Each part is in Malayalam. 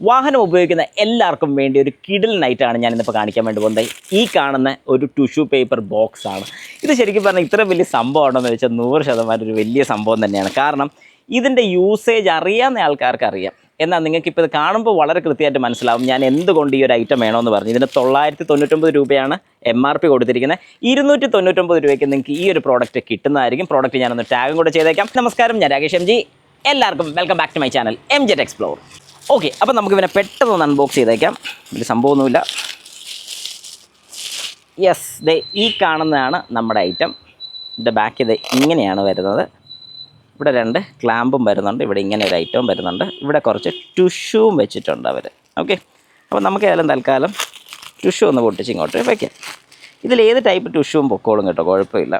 വാഹനം ഉപയോഗിക്കുന്ന എല്ലാവർക്കും വേണ്ടി ഒരു കിടിൽ നൈറ്റാണ് ഞാൻ ഇന്നിപ്പോൾ കാണിക്കാൻ വേണ്ടി പോകുന്നത്. ഈ കാണുന്ന ഒരു ടിഷ്യൂ പേപ്പർ ബോക്സ് ആണ്. ഇത് ശരിക്കും പറഞ്ഞാൽ ഇത്ര വലിയ സംഭവമാണെന്ന് വെച്ചാൽ 100% ഒരു വലിയ സംഭവം തന്നെയാണ്. കാരണം ഇതിൻ്റെ യൂസേജ് അറിയാവുന്ന ആൾക്കാർക്ക് അറിയാം. എന്നാൽ നിങ്ങൾക്കിപ്പോൾ ഇത് കാണുമ്പോൾ വളരെ കൃത്യമായിട്ട് മനസ്സിലാവും ഞാൻ എന്തുകൊണ്ട് ഈ ഒരു ഐറ്റം വേണമെന്ന് പറഞ്ഞു. ഇതിന് 999 രൂപയാണ് MRP കൊടുത്തിരിക്കുന്നത്. 299 രൂപയ്ക്ക് നിങ്ങൾക്ക് ഈ ഒരു പ്രോഡക്റ്റ് കിട്ടുന്നതായിരിക്കും. പ്രോഡക്റ്റ് ഞാനൊന്ന് ടാഗും കൂടെ ചെയ്തേക്കാം. നമസ്കാരം, ഞാൻ രാകേഷ് MG. എല്ലാവർക്കും welcome back to my channel MG explore. Okay, അപ്പോൾ നമുക്ക് ഇവനെ പെട്ടെന്ന് ഒന്ന് അൺബോക്സ് ചെയ്തേക്കാം. വലിയ സംഭവമൊന്നുമില്ല. യെസ്, ദേ ഈ കാണുന്നതാണ് നമ്മുടെ ഐറ്റം. ഇതിൻ്റെ ബാക്ക് ഇത് ഇങ്ങനെയാണ് വരുന്നത്. ഇവിടെ 2 ക്ലാമ്പും വരുന്നുണ്ട്. ഇവിടെ ഇങ്ങനെ ഒരു ഐറ്റവും വരുന്നുണ്ട്. ഇവിടെ കുറച്ച് ടിഷ്യൂവും വെച്ചിട്ടുണ്ട് അവർ. ഓക്കെ, അപ്പോൾ നമുക്ക് ഏതായാലും തൽക്കാലം ടിഷ്യൂ ഒന്ന് പൊട്ടിച്ച് ഇങ്ങോട്ട് വയ്ക്കാം. ഇതിലേത് ടൈപ്പ് ടിഷ്യൂവും പൊക്കോളും കേട്ടോ, കുഴപ്പമില്ല.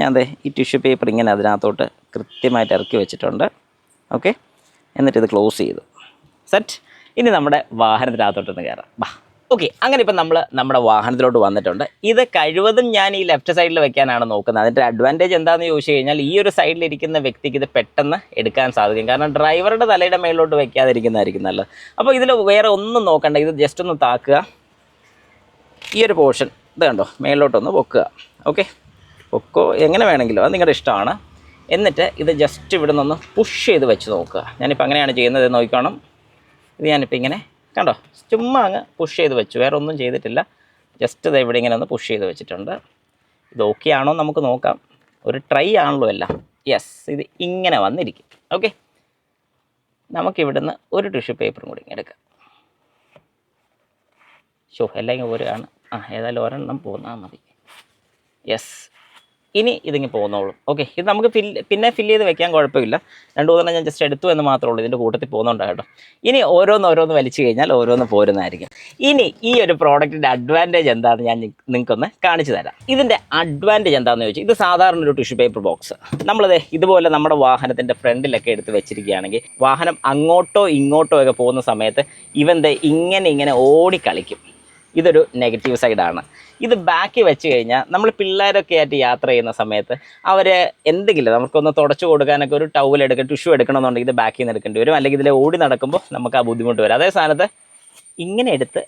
ഞാൻ ദേ ഈ ടിഷ്യൂ പേപ്പർ ഇങ്ങനെ അതിനകത്തോട്ട് കൃത്യമായിട്ട് ഇറക്കി വെച്ചിട്ടുണ്ട്. ഓക്കെ, എന്നിട്ടിത് ക്ലോസ് ചെയ്തു. സെറ്റ്. ഇനി നമ്മുടെ വാഹനത്തിനകത്തോട്ടൊന്ന് കയറാം. ബാ. ഓക്കെ, അങ്ങനെ ഇപ്പം നമ്മൾ നമ്മുടെ വാഹനത്തിലോട്ട് വന്നിട്ടുണ്ട്. ഇത് കഴിവതും ഞാൻ ഈ ലെഫ്റ്റ് സൈഡിൽ വെക്കാനാണ് നോക്കുന്നത്. അതിൻ്റെ അഡ്വാൻറ്റേജ് എന്താണെന്ന് ചോദിച്ചു കഴിഞ്ഞാൽ ഈ ഒരു സൈഡിലിരിക്കുന്ന വ്യക്തിക്ക് ഇത് പെട്ടെന്ന് എടുക്കാൻ സാധിക്കും. കാരണം ഡ്രൈവറുടെ തലയുടെ മേളിലോട്ട് വെക്കാതിരിക്കുന്നതായിരിക്കും നല്ലത്. അപ്പോൾ ഇതിൽ വേറെ ഒന്നും നോക്കണ്ട. ഇത് ജസ്റ്റ് ഒന്ന് താക്കുക. ഈ ഒരു പോർഷൻ ഇത് കണ്ടോ, മേളിലോട്ടൊന്ന് പൊക്കുക. ഓക്കെ, പൊക്കോ എങ്ങനെ വേണമെങ്കിലും, അത് നിങ്ങളുടെ ഇഷ്ടമാണ്. എന്നിട്ട് ഇത് ജസ്റ്റ് ഇവിടെ നിന്നൊന്ന് പുഷ് ചെയ്ത് വെച്ച് നോക്കുക. ഞാനിപ്പോൾ അങ്ങനെയാണ് ചെയ്യുന്നത്, നോക്കണം. ഇത് ഞാനിപ്പോൾ ഇങ്ങനെ കണ്ടോ, ചുമ്മാ അങ്ങ് പുഷ് ചെയ്ത് വെച്ചു, വേറെ ഒന്നും ചെയ്തിട്ടില്ല. ജസ്റ്റ് ഇത് ഇവിടെ ഇങ്ങനെ ഒന്ന് പുഷ് ചെയ്ത് വെച്ചിട്ടുണ്ട്. ഇത് ഓക്കെ ആണോ നമുക്ക് നോക്കാം. ഒരു ട്രൈ ആണല്ലോ എല്ലാം. യെസ്, ഇത് ഇങ്ങനെ വന്നിരിക്കും. ഓക്കെ, നമുക്കിവിടുന്ന് ഒരു ടിഷ്യൂ പേപ്പറും കൂടി ഇങ്ങനെ എടുക്കാം. എല്ലാം ഇങ്ങനെ ഓരോആണ്. ഏതായാലും ഒരെണ്ണം പോന്നാൽ മതി. യെസ്, ഇനി ഇതിങ്ങ് പോന്നോളും. ഓക്കെ, ഇത് നമുക്ക് പിന്നെ ഫില്ല് ചെയ്ത് വെക്കാൻ കുഴപ്പമില്ല. 2-3 ഞാൻ ജസ്റ്റ് എടുത്തു എന്ന് മാത്രമേ ഉള്ളൂ. ഇതിൻ്റെ കൂട്ടത്തിൽ പോകുന്നുണ്ടാകും കേട്ടോ. ഇനി ഓരോന്ന് വലിച്ചു കഴിഞ്ഞാൽ ഓരോന്ന് പോരുന്നതായിരിക്കും. ഇനി ഈ ഒരു പ്രോഡക്റ്റിൻ്റെ അഡ്വാൻറ്റേജ് എന്താണെന്ന് ഞാൻ നിങ്ങൾക്കൊന്ന് കാണിച്ചു തരാം. ഇതിൻ്റെ അഡ്വാൻറ്റേജ് എന്താണെന്ന് ചോദിച്ചാൽ, ഇത് സാധാരണ ഒരു ടിഷ്യൂ പേപ്പർ ബോക്സ്. നമ്മളത് ഇതുപോലെ നമ്മുടെ വാഹനത്തിൻ്റെ ഫ്രണ്ടിലൊക്കെ എടുത്ത് വെച്ചിരിക്കുകയാണെങ്കിൽ വാഹനം അങ്ങോട്ടോ ഇങ്ങോട്ടോ ഒക്കെ പോകുന്ന സമയത്ത് ഇവൻ്റെ ഇങ്ങനെ ഓടിക്കളിക്കും. ഇതൊരു നെഗറ്റീവ് സൈഡാണ്. ഇത് ബാക്കി വെച്ച് കഴിഞ്ഞാൽ നമ്മൾ പിള്ളേരൊക്കെ ആയിട്ട് യാത്ര ചെയ്യുന്ന സമയത്ത് അവർ എന്തെങ്കിലും നമുക്കൊന്ന് തുടച്ചു കൊടുക്കാനൊക്കെ ഒരു ടവൽ എടുക്കണം, ടിഷ്യൂ എടുക്കണമെന്നുണ്ടെങ്കിൽ ഇത് ബാക്കിൽ നിന്ന് എടുക്കേണ്ടി വരും. അല്ലെങ്കിൽ ഇതിൽ ഓടി നടക്കുമ്പോൾ നമുക്ക് ആ ബുദ്ധിമുട്ട് വരും. അതേ സ്ഥാനത്ത് ഇങ്ങനെ എടുത്ത്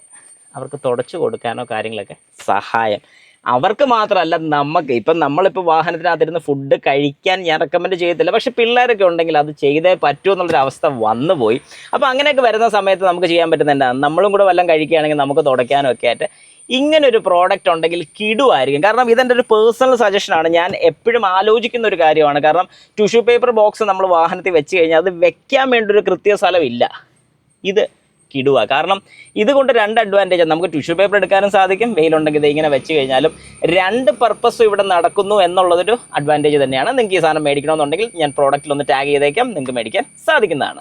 അവർക്ക് തുടച്ചു കൊടുക്കാനോ കാര്യങ്ങളൊക്കെ സഹായം. അവർക്ക് മാത്രമല്ല, നമുക്ക് ഇപ്പം നമ്മളിപ്പോൾ വാഹനത്തിനകത്തിരുന്ന് ഫുഡ് കഴിക്കാൻ ഞാൻ റെക്കമെൻഡ് ചെയ്യത്തില്ല. പക്ഷേ പിള്ളേരൊക്കെ ഉണ്ടെങ്കിൽ അത് ചെയ്തേ പറ്റൂ എന്നുള്ളൊരവസ്ഥ വന്നുപോയി. അപ്പോൾ അങ്ങനെയൊക്കെ വരുന്ന സമയത്ത് നമുക്ക് ചെയ്യാൻ പറ്റുന്ന എന്താണ്, നമ്മളും കൂടെ വല്ലതും കഴിക്കുകയാണെങ്കിൽ നമുക്ക് തുടയ്ക്കാനും ഒക്കെ ആയിട്ട് ഇങ്ങനൊരു പ്രോഡക്റ്റ് ഉണ്ടെങ്കിൽ കിടുവായിരിക്കും. കാരണം ഇതെൻ്റെ ഒരു പേഴ്സണൽ സജഷനാണ്. ഞാൻ എപ്പോഴും ആലോചിക്കുന്ന ഒരു കാര്യമാണ്. കാരണം ടിഷ്യൂ പേപ്പർ ബോക്സ് നമ്മൾ വാഹനത്തിൽ വെച്ച് കഴിഞ്ഞാൽ അത് വെക്കാൻ വേണ്ടി ഒരു കൃത്യ സ്ഥലമില്ല. ഇത് കിടുക. കാരണം ഇതുകൊണ്ട് 2 അഡ്വാൻറ്റേജ്. നമുക്ക് ടിഷ്യൂ പേപ്പർ എടുക്കാനും സാധിക്കും. വെയിലുണ്ടെങ്കിൽ ഇത് ഇങ്ങനെ വെച്ച് കഴിഞ്ഞാലും 2 പർപ്പസും ഇവിടെ നടക്കുന്നു എന്നുള്ളതൊരു അഡ്വാൻറ്റേജ് തന്നെയാണ്. നിങ്ങൾക്ക് ഈ സാധനം മേടിക്കണമെന്നുണ്ടെങ്കിൽ ഞാൻ പ്രോഡക്റ്റിലൊന്ന് ടാഗ് ചെയ്തേക്കാം, നിങ്ങൾക്ക് മേടിക്കാൻ സാധിക്കുന്നതാണ്.